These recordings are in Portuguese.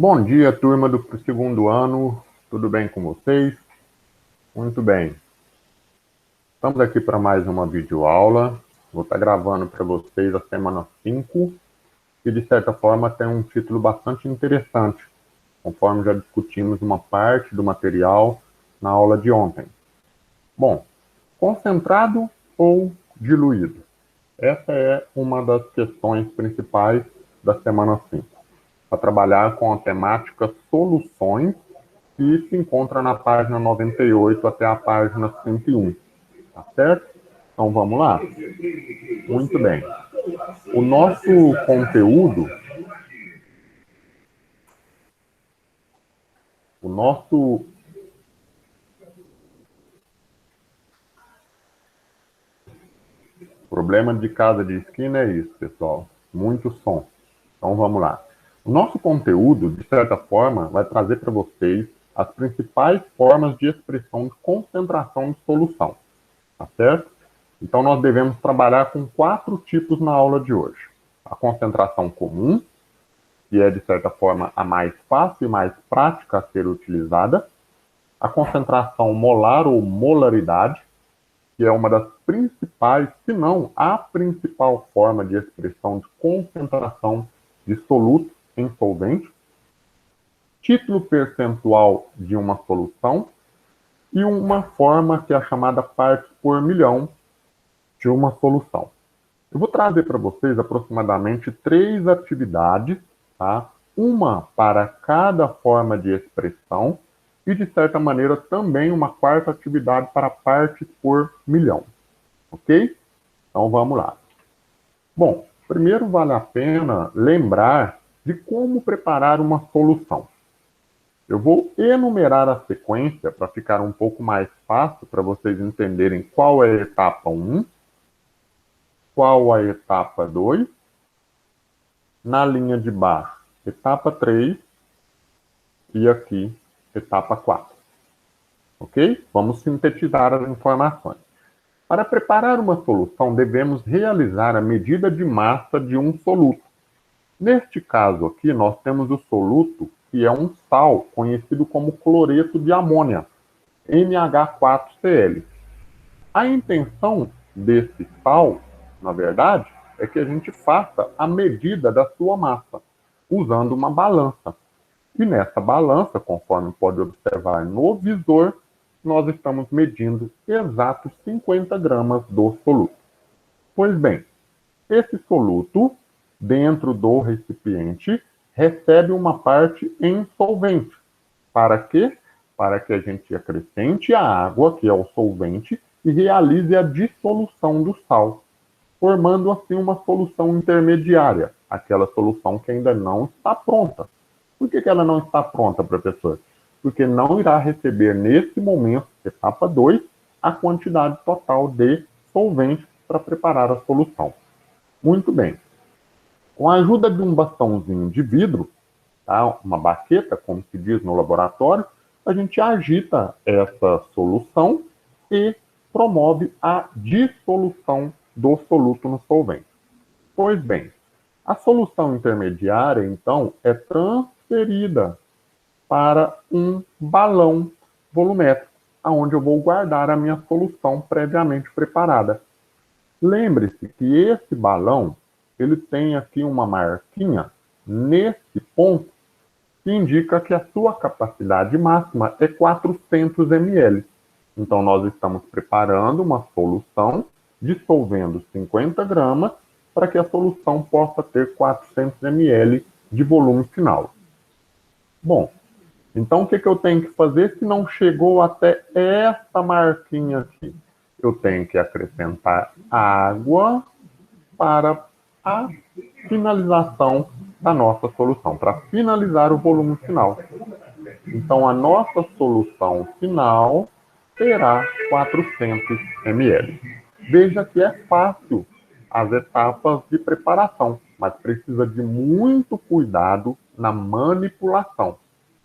Bom dia, turma do segundo ano. Tudo bem com vocês? Muito bem. Estamos aqui para mais uma videoaula. Vou estar gravando para vocês a semana 5, que de certa forma tem um título bastante interessante, conforme já discutimos uma parte do material na aula de ontem. Bom, concentrado ou diluído? Essa é uma das questões principais da semana 5, para trabalhar com a temática soluções, que se encontra na página 98 até a página 101, tá certo? Então vamos lá? Muito bem. O nosso conteúdo, o nosso problema de casa de esquina é isso, pessoal. Muito som. Então vamos lá. O nosso conteúdo, de certa forma, vai trazer para vocês as principais formas de expressão de concentração de solução, tá certo? Então nós devemos trabalhar com 4 tipos na aula de hoje. A concentração comum, que é de certa forma a mais fácil e mais prática a ser utilizada. A concentração molar ou molaridade, que é uma das principais, se não a principal forma de expressão de concentração de soluto em solvente. Título percentual de uma solução e uma forma que é a chamada partes por milhão de uma solução. Eu vou trazer para vocês aproximadamente 3 atividades, tá? Uma para cada forma de expressão e, de certa maneira, também uma 4ª atividade para partes por milhão, ok? Então, vamos lá. Bom, primeiro vale a pena lembrar de como preparar uma solução. Eu vou enumerar a sequência para ficar um pouco mais fácil para vocês entenderem qual é a etapa 1, qual a etapa 2, na linha de baixo, etapa 3 e aqui, etapa 4. Ok? Vamos sintetizar as informações. Para preparar uma solução, devemos realizar a medida de massa de um soluto. Neste caso aqui, nós temos o soluto, que é um sal conhecido como cloreto de amônia, NH4Cl. A intenção desse sal, na verdade, é que a gente faça a medida da sua massa, usando uma balança. E nessa balança, conforme pode observar no visor, nós estamos medindo exatos 50 gramas do soluto. Pois bem, esse soluto, dentro do recipiente, recebe uma parte em solvente. Para quê? Para que a gente acrescente a água, que é o solvente, e realize a dissolução do sal, formando assim uma solução intermediária, aquela solução que ainda não está pronta. Por que ela não está pronta, professor? Porque não irá receber nesse momento, etapa 2, a quantidade total de solvente para preparar a solução. Muito bem. Com a ajuda de um bastãozinho de vidro, tá? Uma baqueta, como se diz no laboratório, a gente agita essa solução e promove a dissolução do soluto no solvente. Pois bem, a solução intermediária, então, é transferida para um balão volumétrico, onde eu vou guardar a minha solução previamente preparada. Lembre-se que esse balão, ele tem aqui uma marquinha nesse ponto que indica que a sua capacidade máxima é 400 ml. Então, nós estamos preparando uma solução, dissolvendo 50 gramas, para que a solução possa ter 400 ml de volume final. Bom, então o que eu tenho que fazer se não chegou até essa marquinha aqui? Eu tenho que acrescentar água para a finalização da nossa solução, para finalizar o volume final. Então, a nossa solução final terá 400 ml. Veja que é fácil as etapas de preparação, mas precisa de muito cuidado na manipulação,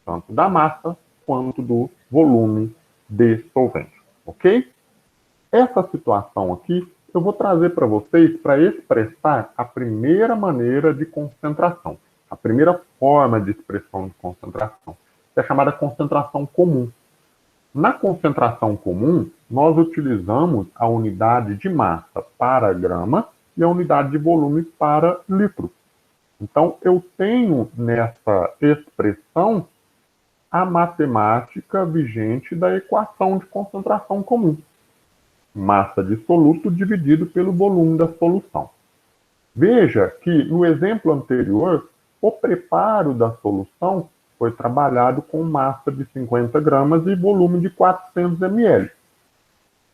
tanto da massa quanto do volume de solvente, ok? Essa situação aqui eu vou trazer para vocês para expressar a primeira maneira de concentração, a primeira forma de expressão de concentração, é chamada concentração comum. Na concentração comum, nós utilizamos a unidade de massa para grama e a unidade de volume para litro. Então, eu tenho nessa expressão a matemática vigente da equação de concentração comum. Massa de soluto dividido pelo volume da solução. Veja que no exemplo anterior, o preparo da solução foi trabalhado com massa de 50 gramas e volume de 400 ml.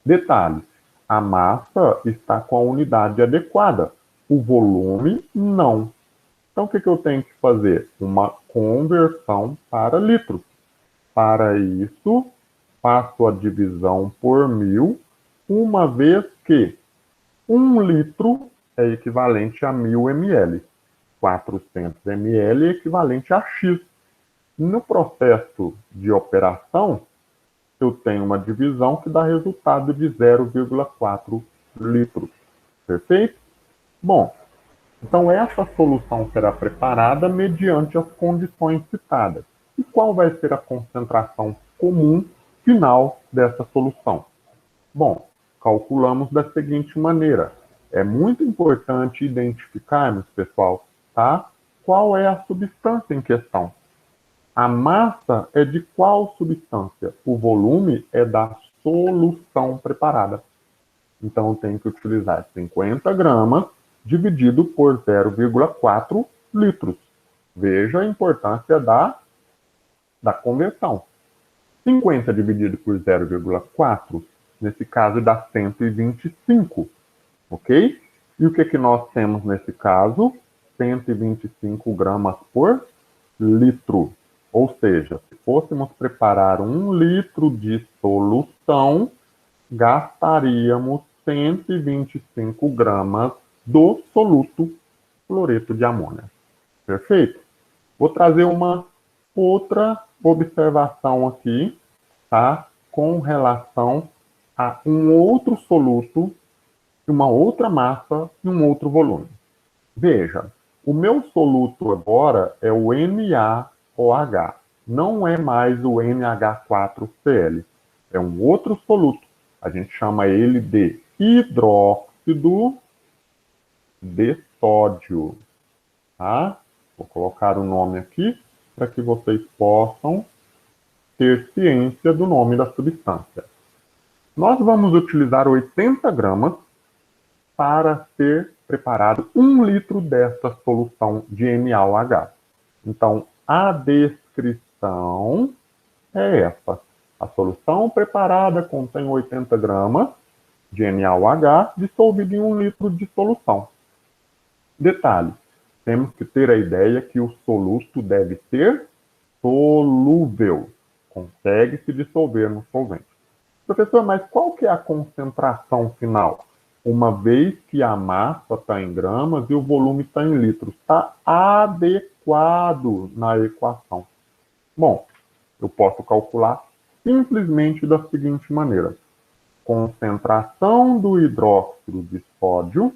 Detalhe, a massa está com a unidade adequada, o volume não. Então, o que eu tenho que fazer? Uma conversão para litros. Para isso, faço a divisão por 1000, uma vez que 1 litro é equivalente a 1000 ml. 400 ml é equivalente a X. No processo de operação, eu tenho uma divisão que dá resultado de 0,4 litros. Perfeito? Bom, então essa solução será preparada mediante as condições citadas. E qual vai ser a concentração comum final dessa solução? Bom, calculamos da seguinte maneira. É muito importante identificarmos, pessoal, tá? Qual é a substância em questão. A massa é de qual substância? O volume é da solução preparada. Então, eu tenho que utilizar 50 gramas dividido por 0,4 litros. Veja a importância da conversão. 50 dividido por 0,4, nesse caso dá 125, ok? E o que nós temos nesse caso? 125 gramas por litro. Ou seja, se fôssemos preparar 1 litro de solução, gastaríamos 125 gramas do soluto fluoreto de amônia. Perfeito? Vou trazer uma outra observação aqui, tá? Com relação a um outro soluto, uma outra massa e um outro volume. Veja, o meu soluto agora é o NaOH, não é mais o NH4Cl, é um outro soluto. A gente chama ele de hidróxido de sódio, tá? Vou colocar o nome aqui para que vocês possam ter ciência do nome da substância. Nós vamos utilizar 80 gramas para ser preparado 1 litro dessa solução de NaOH. Então, a descrição é essa. A solução preparada contém 80 gramas de NaOH dissolvido em 1 litro de solução. Detalhe, temos que ter a ideia que o soluto deve ser solúvel, consegue se dissolver no solvente. Professor, mas qual que é a concentração final? Uma vez que a massa está em gramas e o volume está em litros, está adequado na equação. Bom, eu posso calcular simplesmente da seguinte maneira. Concentração do hidróxido de sódio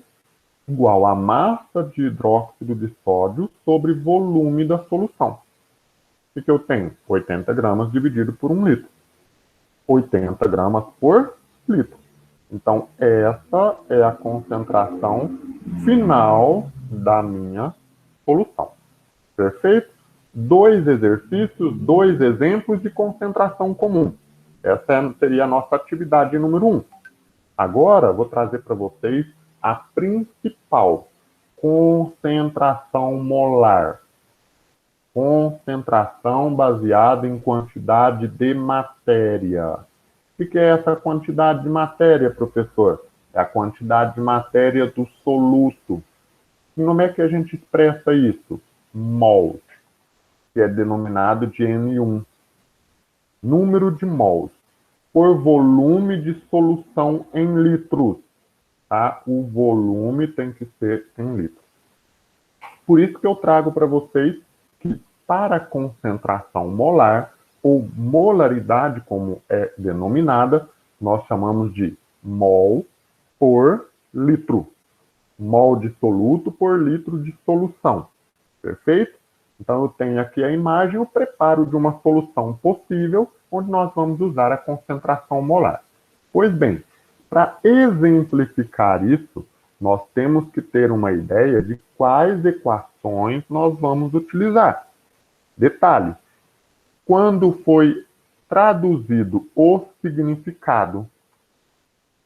igual a massa de hidróxido de sódio sobre volume da solução. O que eu tenho? 80 gramas dividido por 1 litro. 80 gramas por litro. Então, essa é a concentração final da minha solução. Perfeito? 2 exercícios, 2 exemplos de concentração comum. Essa seria a nossa atividade número 1. Agora, vou trazer para vocês a principal, concentração molar. Concentração baseada em quantidade de matéria. O que é essa quantidade de matéria, professor? É a quantidade de matéria do soluto. E como é que a gente expressa isso? Mol, que é denominado de N1. Número de mols por volume de solução em litros. Tá? O volume tem que ser em litros. Por isso que eu trago para vocês que para a concentração molar, ou molaridade, como é denominada, nós chamamos de mol por litro. Mol de soluto por litro de solução. Perfeito? Então, eu tenho aqui a imagem, o preparo de uma solução possível, onde nós vamos usar a concentração molar. Pois bem, para exemplificar isso, nós temos que ter uma ideia de quais equações nós vamos utilizar. Detalhe, quando foi traduzido o significado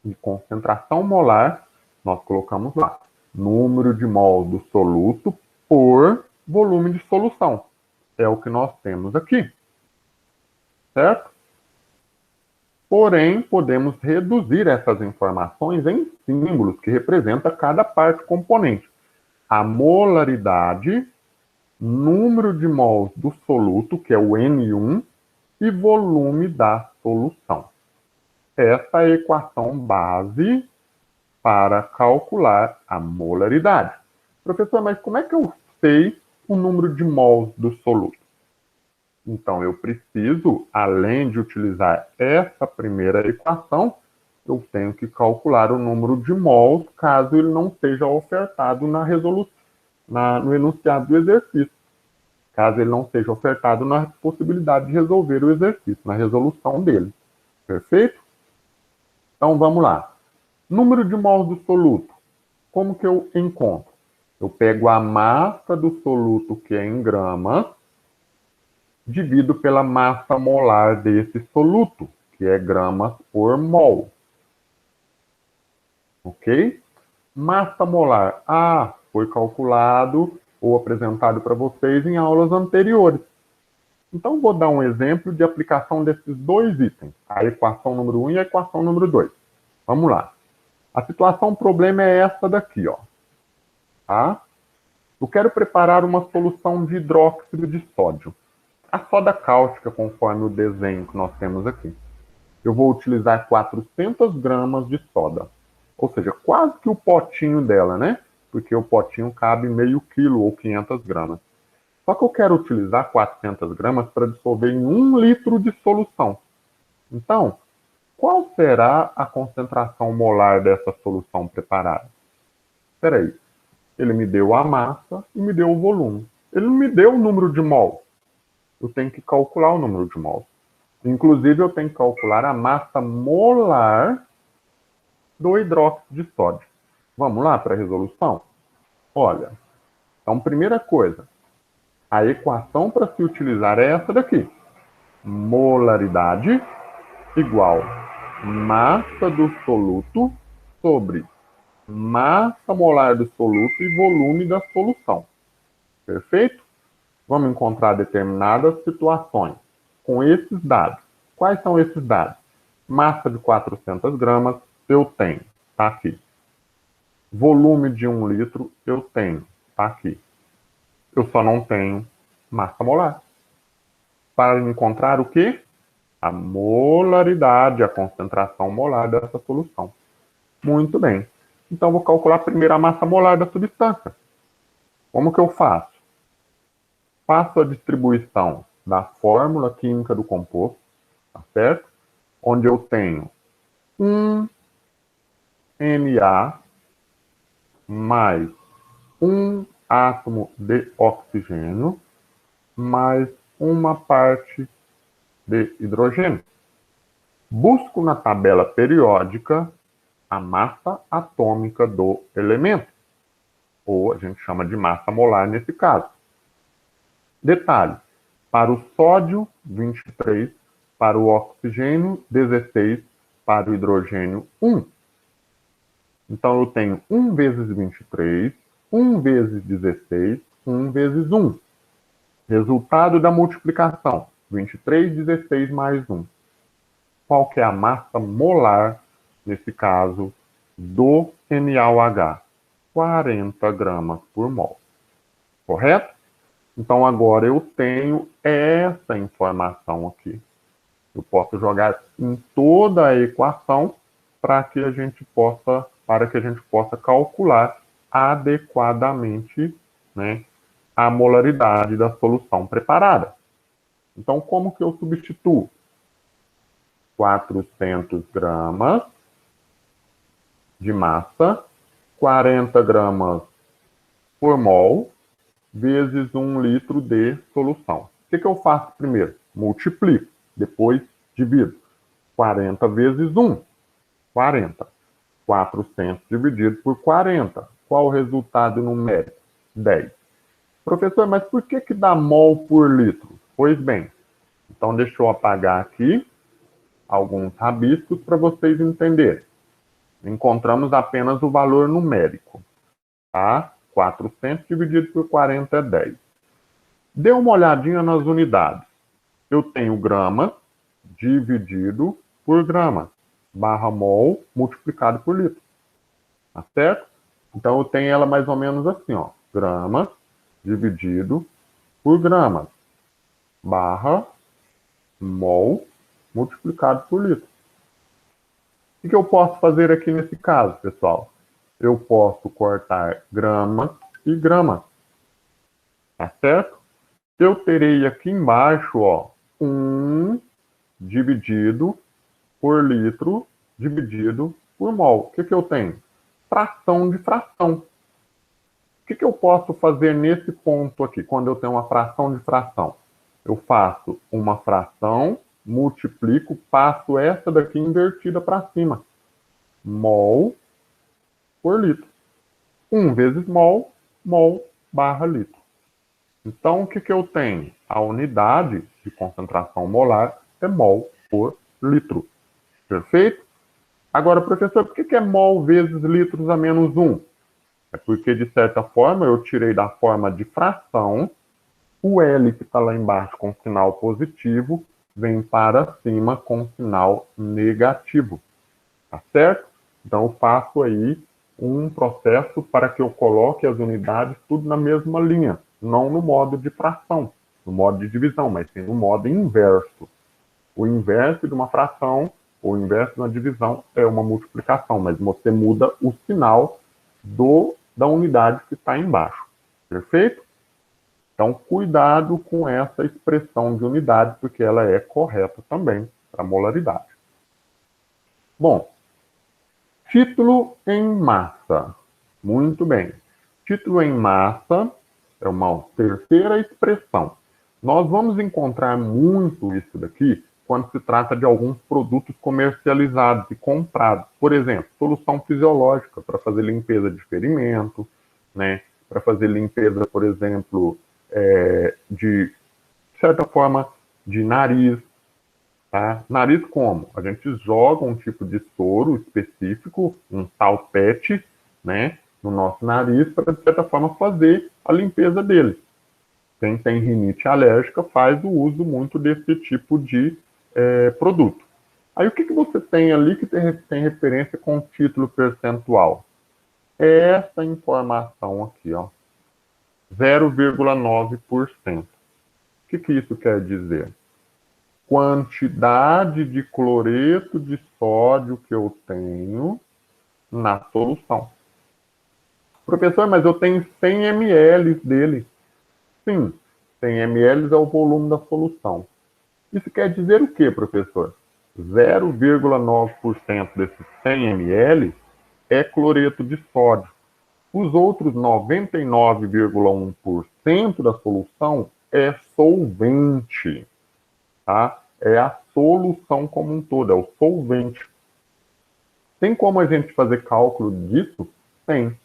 de concentração molar, nós colocamos lá número de mol do soluto por volume de solução. É o que nós temos aqui, certo? Porém, podemos reduzir essas informações em símbolos que representam cada parte componente. A molaridade, número de mols do soluto, que é o N1, e volume da solução. Essa é a equação base para calcular a molaridade. Professor, mas como é que eu sei o número de mols do soluto? Então, eu preciso, além de utilizar essa primeira equação, eu tenho que calcular o número de mols caso ele não seja ofertado no enunciado do exercício. Caso ele não seja ofertado na possibilidade de resolver o exercício, na resolução dele. Perfeito? Então, vamos lá. Número de mols do soluto. Como que eu encontro? Eu pego a massa do soluto, que é em gramas, divido pela massa molar desse soluto, que é gramas por mol. Ok? Massa molar. Foi calculado ou apresentado para vocês em aulas anteriores. Então, vou dar um exemplo de aplicação desses dois itens, a equação número 1 e a equação número 2. Vamos lá. A situação, o problema é essa daqui, ó. Tá? Eu quero preparar uma solução de hidróxido de sódio. A soda cáustica, conforme o desenho que nós temos aqui. Eu vou utilizar 400 gramas de soda. Ou seja, quase que o potinho dela, né? Porque o potinho cabe meio quilo ou 500 gramas. Só que eu quero utilizar 400 gramas para dissolver em 1 litro de solução. Então, qual será a concentração molar dessa solução preparada? Espera aí. Ele me deu a massa e me deu o volume. Ele não me deu o número de mol. Eu tenho que calcular o número de mol. Inclusive, eu tenho que calcular a massa molar do hidróxido de sódio. Vamos lá para a resolução? Olha, então, primeira coisa, a equação para se utilizar é essa daqui. Molaridade igual massa do soluto sobre massa molar do soluto e volume da solução. Perfeito? Vamos encontrar determinadas situações com esses dados. Quais são esses dados? Massa de 400 gramas, eu tenho, está aqui. Volume de 1 litro, eu tenho, está aqui. Eu só não tenho massa molar. Para encontrar o quê? A molaridade, a concentração molar dessa solução. Muito bem. Então, vou calcular primeiro a massa molar da substância. Como que eu faço? Faço a distribuição da fórmula química do composto, tá certo? Onde eu tenho 1 Na mais 1 átomo de oxigênio mais uma parte de hidrogênio. Busco na tabela periódica a massa atômica do elemento, ou a gente chama de massa molar nesse caso. Detalhe, para o sódio, 23, para o oxigênio, 16, para o hidrogênio, 1. Então, eu tenho 1 vezes 23, 1 vezes 16, 1 vezes 1. Resultado da multiplicação, 23, 16 mais 1. Qual que é a massa molar, nesse caso, do NaOH? 40 gramas por mol. Correto? Então, agora eu tenho essa informação aqui. Eu posso jogar em toda a equação para que a gente possa calcular adequadamente, né, a molaridade da solução preparada. Então, como que eu substituo? 400 gramas de massa, 40 gramas por mol, vezes 1 litro de solução. O que eu faço primeiro? Multiplico, depois divido. 40 vezes 1, 40. 400 dividido por 40. Qual o resultado numérico? 10. Professor, mas por que dá mol por litro? Pois bem, então deixa eu apagar aqui alguns rabiscos para vocês entenderem. Encontramos apenas o valor numérico, tá? 400 dividido por 40 é 10. Dê uma olhadinha nas unidades. Eu tenho grama dividido por grama, barra mol multiplicado por litro. Tá certo? Então eu tenho ela mais ou menos assim, ó. Grama dividido por grama, barra mol multiplicado por litro. O que eu posso fazer aqui nesse caso, pessoal? Eu posso cortar grama e grama. Tá certo? Eu terei aqui embaixo, ó, 1 dividido por litro dividido por mol. O que eu tenho? Fração de fração. O que eu posso fazer nesse ponto aqui, quando eu tenho uma fração de fração? Eu faço uma fração, multiplico, passo essa daqui invertida para cima. Mol por litro. 1 vezes mol, mol barra litro. Então, o que eu tenho? A unidade de concentração molar é mol por litro. Perfeito? Agora, professor, por que é mol vezes litros a menos 1? É porque, de certa forma, eu tirei da forma de fração, o L que está lá embaixo com sinal positivo, vem para cima com sinal negativo. Tá certo? Então, eu faço aí um processo para que eu coloque as unidades tudo na mesma linha, não no modo de fração, no modo de divisão, mas sim no modo inverso. O inverso de uma fração, ou o inverso de uma divisão, é uma multiplicação, mas você muda o sinal da unidade que está embaixo. Perfeito? Então, cuidado com essa expressão de unidade, porque ela é correta também para molaridade. Bom, título em massa. Muito bem. Título em massa é uma terceira expressão. Nós vamos encontrar muito isso daqui quando se trata de alguns produtos comercializados e comprados. Por exemplo, solução fisiológica para fazer limpeza de ferimento, né? Para fazer limpeza, por exemplo, de certa forma, de nariz. Tá? Nariz como? A gente joga um tipo de soro específico, um salpete, né, no nosso nariz para, de certa forma, fazer a limpeza dele. Quem tem rinite alérgica faz o uso muito desse tipo de produto. Aí o que você tem ali que tem referência com o título percentual? É essa informação aqui, ó, 0,9%. O que isso quer dizer? Quantidade de cloreto de sódio que eu tenho na solução. Professor, mas eu tenho 100 ml dele. Sim, 100 ml é o volume da solução. Isso quer dizer o quê, professor? 0,9% desses 100 ml é cloreto de sódio. Os outros 99,1% da solução é solvente. Tá? É a solução como um todo, é o solvente. Tem como a gente fazer cálculo disso? Tem.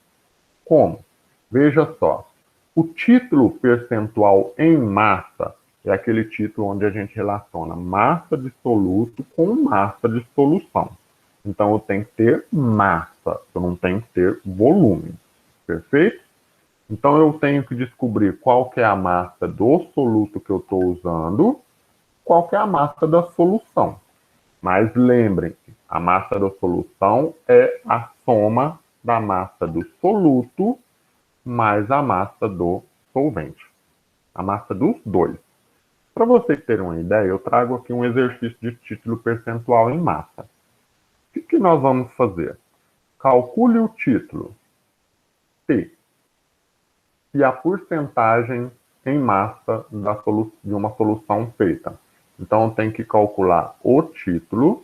Como? Veja só. O título percentual em massa é aquele título onde a gente relaciona massa de soluto com massa de solução. Então, eu tenho que ter massa, eu não tenho que ter volume. Perfeito? Então, eu tenho que descobrir qual que é a massa do soluto que eu estou usando, qual que é a massa da solução. Mas lembrem, a massa da solução é a soma da massa do soluto mais a massa do solvente. A massa dos dois. Para vocês terem uma ideia, eu trago aqui um exercício de título percentual em massa. O que nós vamos fazer? Calcule o título T e a porcentagem em massa de uma solução feita. Então, eu tenho que calcular o título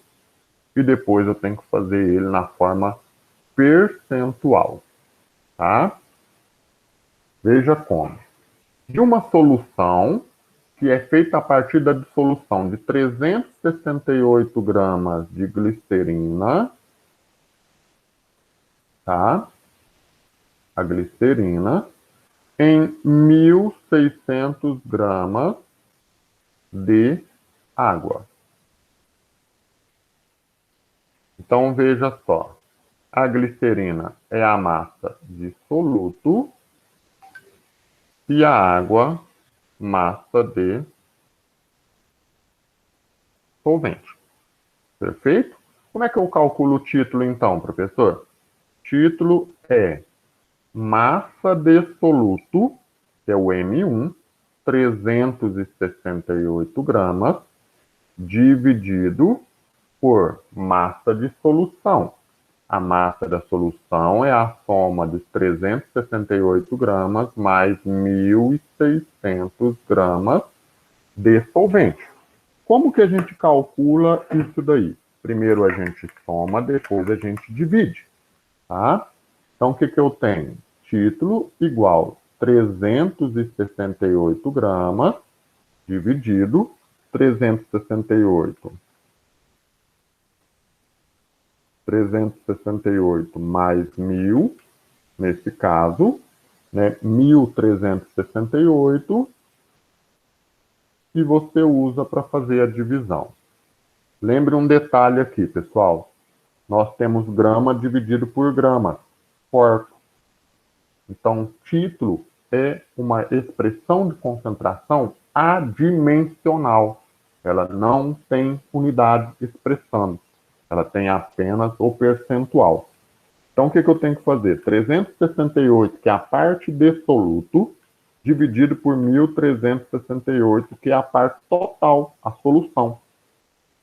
e depois eu tenho que fazer ele na forma percentual. Tá? Veja como. de uma solução que é feita a partir da dissolução de 368 gramas de glicerina, tá? A glicerina, em 1.600 gramas de água. Então, veja só. A glicerina é a massa de soluto e a água, massa de solvente. Perfeito? Como é que eu calculo o título, então, professor? Título é massa de soluto, que é o M1, 368 gramas, dividido por massa de solução. A massa da solução é a soma dos 368 gramas mais 1.600 gramas de solvente. Como que a gente calcula isso daí? Primeiro a gente soma, depois a gente divide, tá? Então, o que eu tenho? Título igual 368 gramas dividido 368 mais 1.000, nesse caso, né, 1.368, e você usa para fazer a divisão. Lembre um detalhe aqui, pessoal. Nós temos grama dividido por grama, corpo. Então, título é uma expressão de concentração adimensional. Ela não tem unidade expressando. Ela tem apenas o percentual. Então, o que eu tenho que fazer? 368, que é a parte de soluto, dividido por 1.368, que é a parte total, a solução.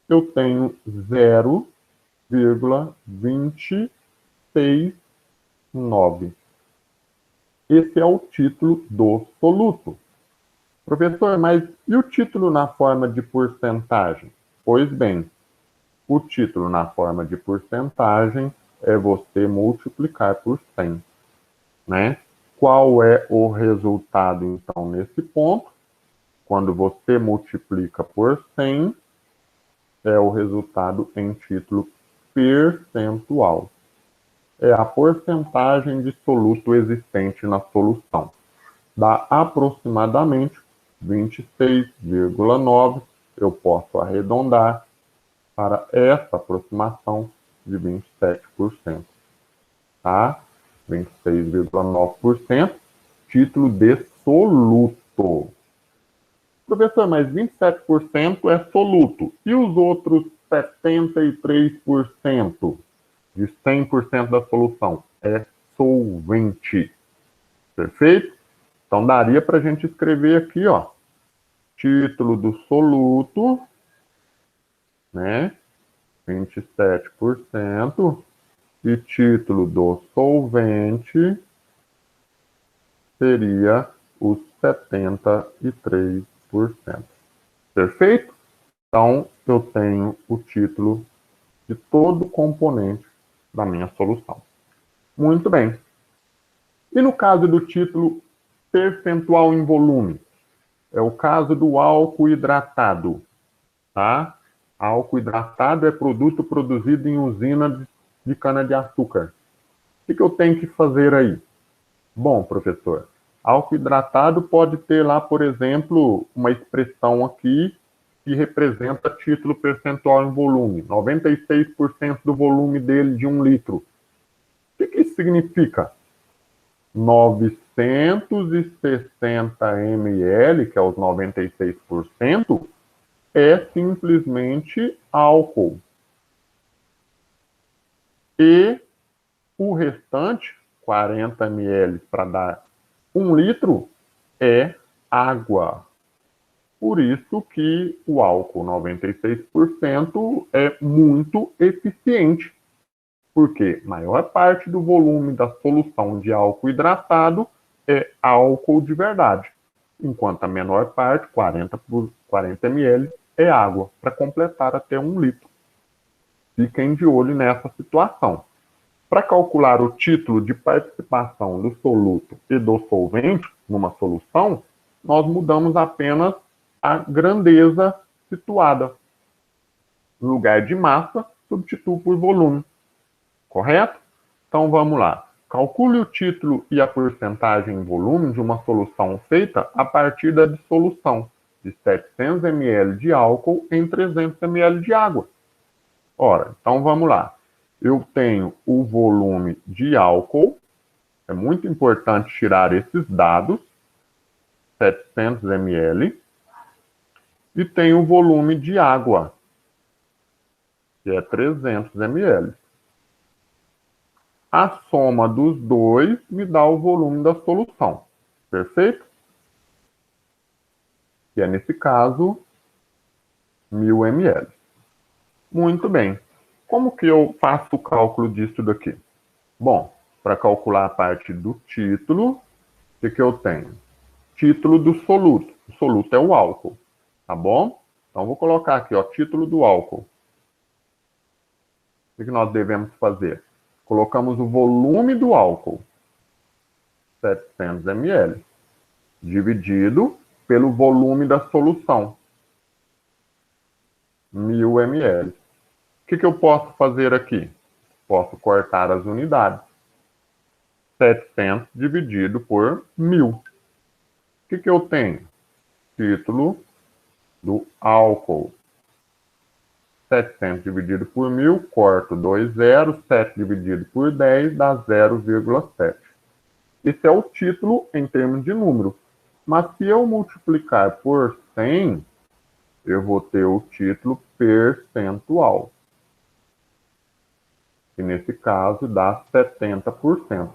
Eu tenho 0,269. Esse é o título do soluto. Professor, mas e o título na forma de porcentagem? Pois bem, o título na forma de porcentagem é você multiplicar por 100, né? Qual é o resultado, então, nesse ponto? Quando você multiplica por 100, é o resultado em título percentual. É a porcentagem de soluto existente na solução. Dá aproximadamente 26,9. Eu posso arredondar para essa aproximação de 27%. Tá? 26,9%, título de soluto. Professor, mas 27% é soluto. E os outros 73% de 100% da solução é solvente. Perfeito? Então, daria para a gente escrever aqui, ó, título do soluto, né? 27%. E título do solvente seria os 73%. Perfeito? Então, eu tenho o título de todo componente da minha solução. Muito bem. E no caso do título percentual em volume? É o caso do álcool hidratado, tá? Álcool hidratado é produto produzido em usina de cana-de-açúcar. O que eu tenho que fazer aí? Bom, professor, álcool hidratado pode ter lá, por exemplo, uma expressão aqui que representa título percentual em volume. 96% do volume dele de 1 litro. O que isso significa? 960 ml, que é os 96%, é simplesmente álcool. E o restante, 40 ml para dar 1 litro, é água. Por isso que o álcool 96% é muito eficiente, porque a maior parte do volume da solução de álcool hidratado é álcool de verdade, enquanto a menor parte, 40 ml, é água, para completar até 1 litro. Fiquem de olho nessa situação. Para calcular o título de participação do soluto e do solvente numa solução, nós mudamos apenas a grandeza situada. No lugar de massa, substituo por volume. Correto? Então vamos lá. Calcule o título e a porcentagem em volume de uma solução feita a partir da dissolução de 700 ml de álcool em 300 ml de água. Ora, então vamos lá. Eu tenho o volume de álcool, é muito importante tirar esses dados, 700 ml, e tenho o volume de água, que é 300 ml. A soma dos dois me dá o volume da solução, perfeito? Que é, nesse caso, 1000 ml. Muito bem. Como que eu faço o cálculo disso daqui? Bom, para calcular a parte do título, o que eu tenho? Título do soluto. O soluto é o álcool, tá bom? Então, vou colocar aqui, ó, título do álcool. O que nós devemos fazer? Colocamos o volume do álcool, 700 ml, dividido pelo volume da solução, 1000 ml. O que eu posso fazer aqui? Posso cortar as unidades. 700 dividido por 1000. O que eu tenho? Título do álcool. 700 dividido por 1000, corto 2 zeros, 7 dividido por 10 dá 0,7. Esse é o título em termos de número. Mas se eu multiplicar por 100, eu vou ter o título percentual. E nesse caso dá 70%.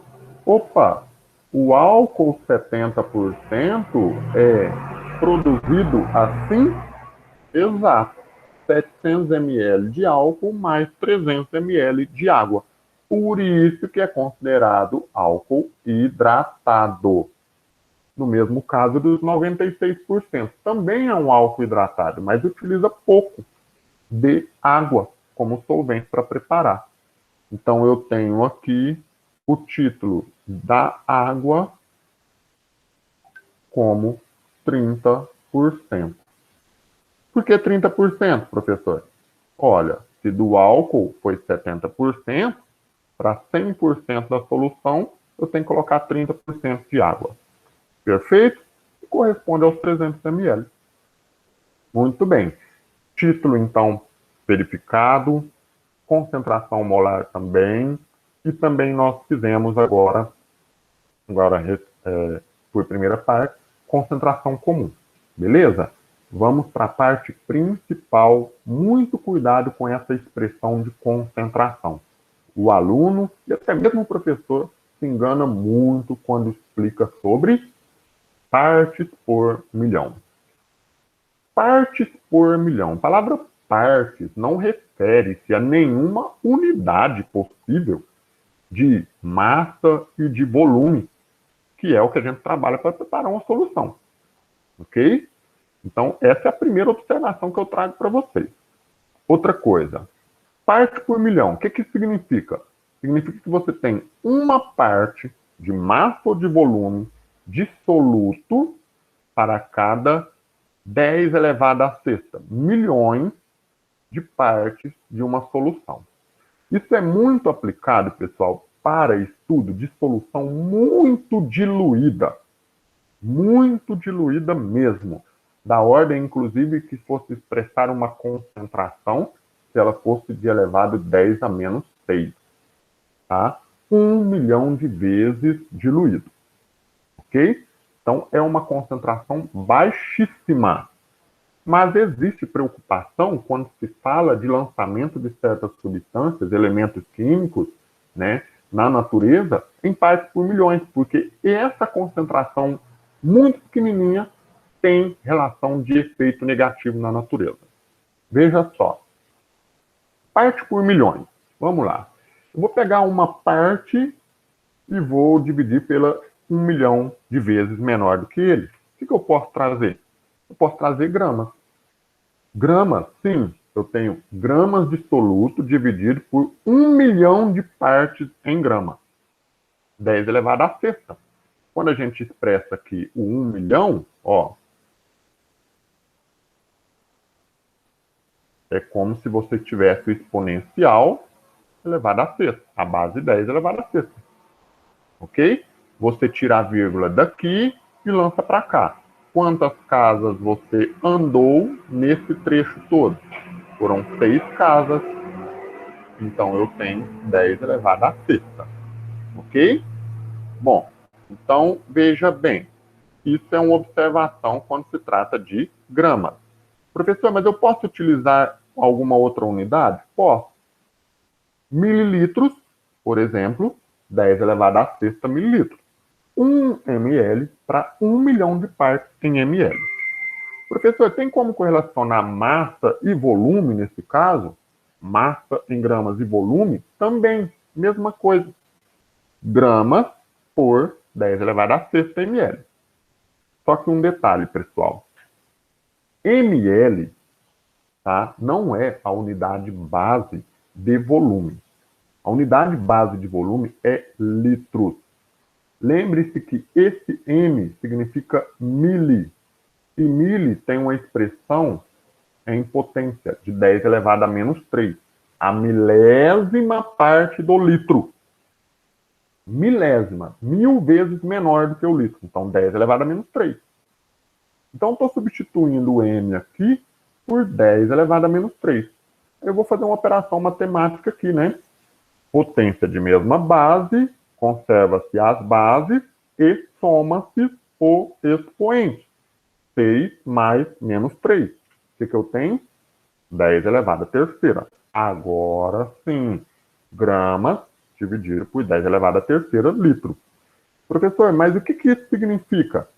Opa, o álcool 70% é produzido assim? Exato. 700 ml de álcool mais 300 ml de água. Por isso que é considerado álcool hidratado. No mesmo caso dos 96%. Também é um álcool hidratado, mas utiliza pouco de água como solvente para preparar. Então, eu tenho aqui o título da água como 30%. Por que 30%, professor? Olha, se do álcool foi 70%, para 100% da solução, eu tenho que colocar 30% de água. Perfeito? E corresponde aos 300 ml. Muito bem. Título, então, verificado. Concentração molar também. E também nós fizemos agora por primeira parte, concentração comum. Beleza? Vamos para a parte principal. Muito cuidado com essa expressão de concentração. O aluno e até mesmo o professor se engana muito quando explica sobre partes por milhão. Partes por milhão. A palavra partes não refere-se a nenhuma unidade possível de massa e de volume, que é o que a gente trabalha para preparar uma solução. Ok? Então, essa é a primeira observação que eu trago para vocês. Outra coisa, parte por milhão, o que isso significa? Significa que você tem uma parte de massa ou de volume dissoluto para cada 10 elevado à sexta milhões de partes de uma solução. Isso é muito aplicado, pessoal, para estudo de solução muito diluída mesmo, da ordem, inclusive, que fosse expressar uma concentração, se ela fosse de elevado 10 a menos 6. Tá? 1 milhão de vezes diluído. Ok? Então, é uma concentração baixíssima. Mas existe preocupação quando se fala de lançamento de certas substâncias, elementos químicos, né, na natureza, em partes por milhões, porque essa concentração muito pequenininha tem relação de efeito negativo na natureza. Veja só. Parte por milhões. Vamos lá. Eu vou pegar uma parte e vou dividir pela 1 milhão de vezes menor do que ele. O que eu posso trazer? Eu posso trazer gramas. Gramas, sim. Eu tenho gramas de soluto dividido por 1 milhão de partes em grama. 10 elevado à sexta. Quando a gente expressa aqui o 1 milhão, Ó, é como se você tivesse o exponencial elevado à sexta. A base 10 elevado à sexta. Ok? Você tira a vírgula daqui e lança para cá. Quantas casas você andou nesse trecho todo? Foram 6 casas. Então eu tenho 10 elevado à sexta. Ok? Bom, então veja bem. Isso é uma observação quando se trata de gramas. Professor, mas eu posso utilizar alguma outra unidade? Posso. Mililitros, por exemplo, 10 elevado à sexta mililitros. 1 ml para 1 milhão de partes em ml. Professor, tem como correlacionar massa e volume nesse caso? Massa em gramas e volume? Também, mesma coisa. Gramas por 10 elevado à sexta ml. Só que um detalhe, pessoal. ml, tá, não é a unidade base de volume. A unidade base de volume é litros. Lembre-se que esse M significa mili. E mili tem uma expressão em potência de 10 elevado a menos 3. A milésima parte do litro. Milésima. 1000 vezes menor do que o litro. Então, 10 elevado a menos 3. Então, estou substituindo o M aqui por 10 elevado a menos 3. Eu vou fazer uma operação matemática aqui, né? Potência de mesma base, conserva-se as bases e soma-se o expoente. 6 mais menos 3. O que eu tenho? 10 elevado à terceira. Agora sim, gramas dividido por 10 elevado à terceira litro. Professor, mas o que isso significa?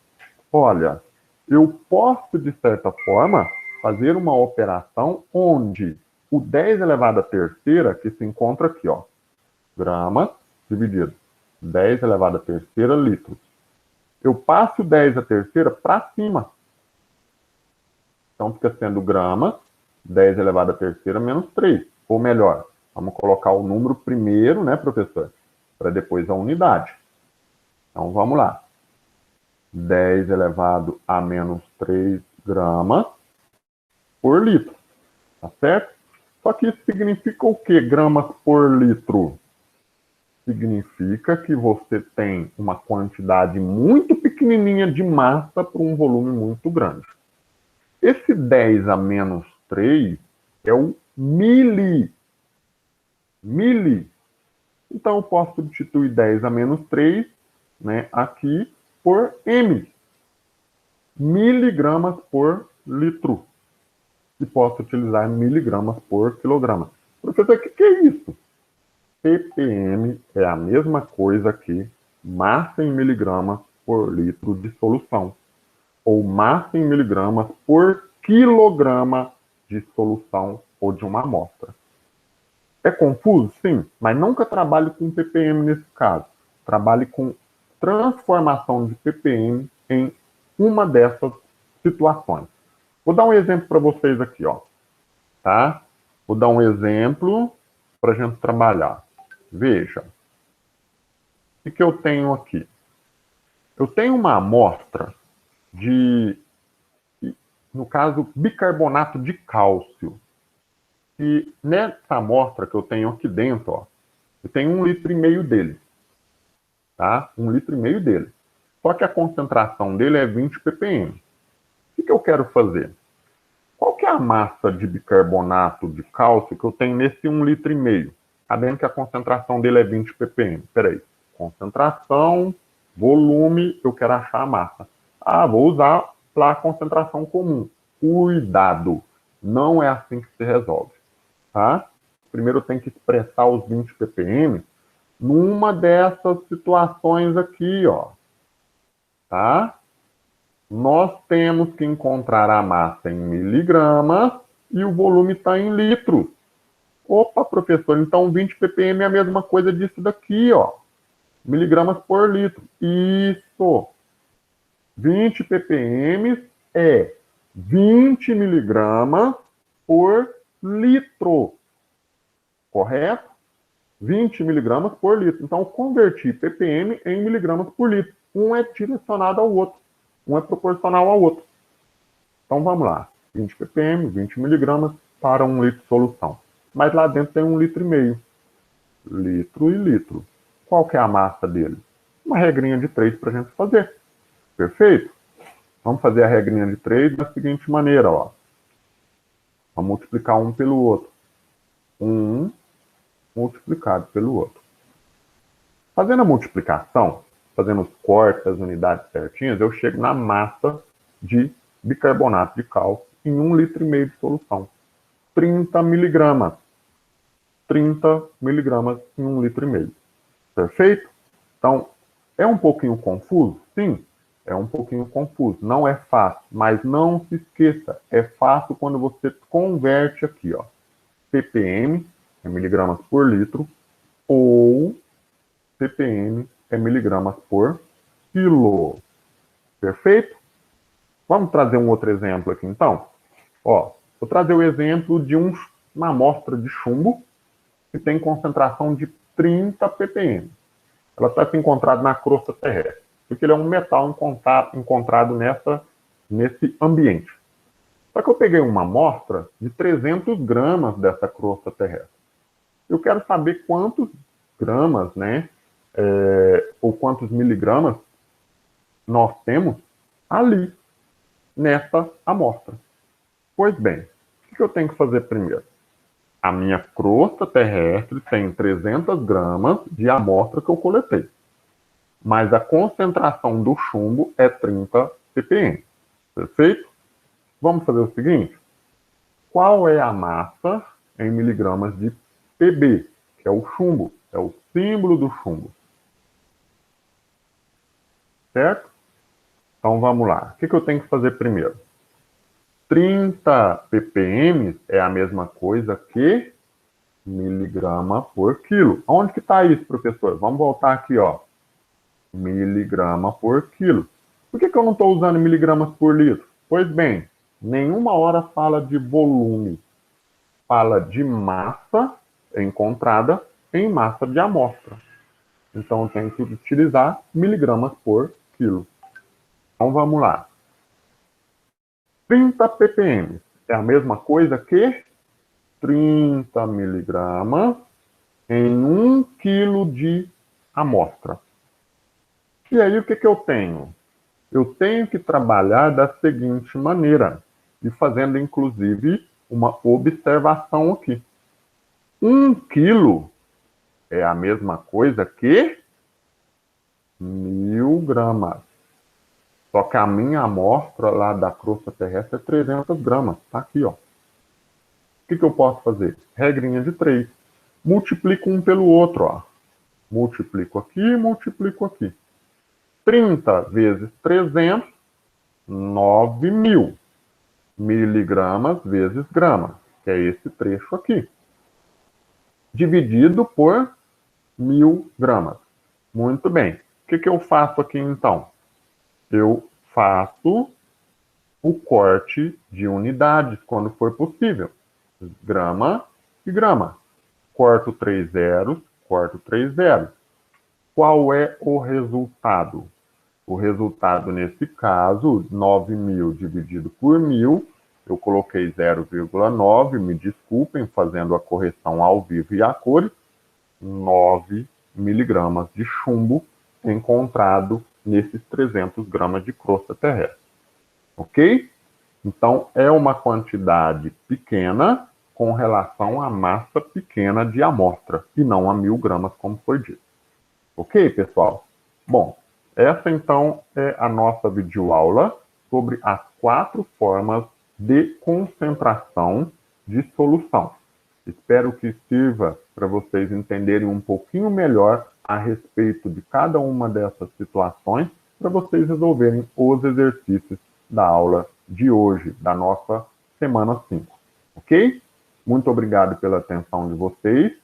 Olha, eu posso, de certa forma, fazer uma operação onde o 10 elevado à terceira, que se encontra aqui, ó, gramas dividido 10 elevado à terceira litros. Eu passo 10 à terceira para cima. Então fica sendo gramas, 10 elevado à terceira menos 3. Ou melhor, vamos colocar o número primeiro, né, professor? Para depois a unidade. Então vamos lá. 10 elevado a menos 3 gramas por litro. Tá certo? Só que isso significa o quê? Gramas por litro. Significa que você tem uma quantidade muito pequenininha de massa para um volume muito grande. Esse 10 a menos 3 é o mili. Mili. Então, eu posso substituir 10 a menos 3, né, aqui por M. Miligramas por litro. E posso utilizar miligramas por quilograma. Professor, o que é isso? ppm é a mesma coisa que massa em miligramas por litro de solução. Ou massa em miligramas por quilograma de solução ou de uma amostra. É confuso? Sim, mas nunca trabalhe com ppm nesse caso. Trabalhe com transformação de ppm em uma dessas situações. Vou dar um exemplo para vocês aqui, ó. Tá? Vou dar um exemplo para a gente trabalhar. Veja. O que eu tenho aqui? Eu tenho uma amostra de, no caso, bicarbonato de cálcio. E nessa amostra que eu tenho aqui dentro, ó, eu tenho 1,5 litro dele. Tá? 1,5 litro dele. Só que a concentração dele é 20 ppm. O que eu quero fazer? Qual que é a massa de bicarbonato de cálcio que eu tenho nesse 1,5 litro? Sabendo que a concentração dele é 20 ppm. Peraí. Concentração, volume, eu quero achar a massa. Ah, vou usar lá a concentração comum. Cuidado! Não é assim que se resolve. Tá? Primeiro tem que expressar os 20 ppm numa dessas situações aqui, ó. Tá? Nós temos que encontrar a massa em miligramas e o volume está em litros. Opa, professor, então 20 ppm é a mesma coisa disso daqui, ó. Miligramas por litro. Isso. 20 ppm é 20 miligramas por litro. Correto? 20 miligramas por litro. Então, eu converti ppm em miligramas por litro. Um é direcionado ao outro. Um é proporcional ao outro. Então vamos lá, 20 ppm, 20 miligramas para 1 litro de solução. Mas lá dentro tem 1,5 litro. Litro e litro. Qual que é a massa dele? Uma regrinha de 3 para a gente fazer. Perfeito? Vamos fazer a regrinha de 3 da seguinte maneira, ó. Vamos multiplicar um pelo outro. 1 multiplicado pelo outro. Fazendo a multiplicação, fazendo os cortes, as unidades certinhas, eu chego na massa de bicarbonato de cálcio em 1,5 litro de solução. 30 miligramas. 30 miligramas em 1,5 litro. Perfeito? Então, é um pouquinho confuso? Sim, é um pouquinho confuso. Não é fácil, mas não se esqueça. É fácil quando você converte aqui, ó. ppm é miligramas por litro ou ppm é miligramas por quilo. Perfeito? Vamos trazer um outro exemplo aqui, então? Ó, vou trazer o exemplo de uma amostra de chumbo que tem concentração de 30 ppm. Ela está sendo encontrada na crosta terrestre, porque ele é um metal encontrado nesse ambiente. Só que eu peguei uma amostra de 300 gramas dessa crosta terrestre. Eu quero saber quantos gramas, né, ou quantos miligramas nós temos ali, nessa amostra. Pois bem, o que eu tenho que fazer primeiro? A minha crosta terrestre tem 300 gramas de amostra que eu coletei. Mas a concentração do chumbo é 30 ppm. Perfeito? Vamos fazer o seguinte. Qual é a massa em miligramas de Pb, que é o chumbo? É o símbolo do chumbo. Certo? Então vamos lá. O que eu tenho que fazer primeiro? 30 ppm é a mesma coisa que miligrama por quilo. Onde que está isso, professor? Vamos voltar aqui, ó. Miligrama por quilo. Por que eu não estou usando miligramas por litro? Pois bem, nenhuma hora fala de volume. Fala de massa encontrada em massa de amostra. Então eu tenho que utilizar miligramas por quilo. Então vamos lá. 30 ppm é a mesma coisa que 30 miligramas em 1 quilo de amostra. E aí o que eu tenho? Eu tenho que trabalhar da seguinte maneira, e fazendo inclusive uma observação aqui. 1 quilo é a mesma coisa que 1000 gramas. Só que a minha amostra lá da crosta terrestre é 300 gramas. Tá aqui, ó. O que eu posso fazer? Regrinha de 3. Multiplico um pelo outro, ó. Multiplico aqui, multiplico aqui. 30 vezes 300, 9.000 miligramas vezes gramas, que é esse trecho aqui. Dividido por 1000 gramas. Muito bem. O que eu faço aqui, então? Eu faço o corte de unidades, quando for possível. Grama e grama. Corto 3 zeros, corto 3 zeros. Qual é o resultado? O resultado, nesse caso, 9.000 dividido por 1000, eu coloquei 0,9, me desculpem, fazendo a correção ao vivo e a cores, 9 miligramas de chumbo encontrado nesses 300 gramas de crosta terrestre. Ok? Então, é uma quantidade pequena com relação à massa pequena de amostra, e não a 1000 gramas, como foi dito. Ok, pessoal? Bom, essa então é a nossa videoaula sobre as 4 formas de concentração de solução. Espero que sirva para vocês entenderem um pouquinho melhor a respeito de cada uma dessas situações, para vocês resolverem os exercícios da aula de hoje, da nossa semana 5. Ok? Muito obrigado pela atenção de vocês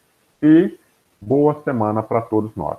e boa semana para todos nós.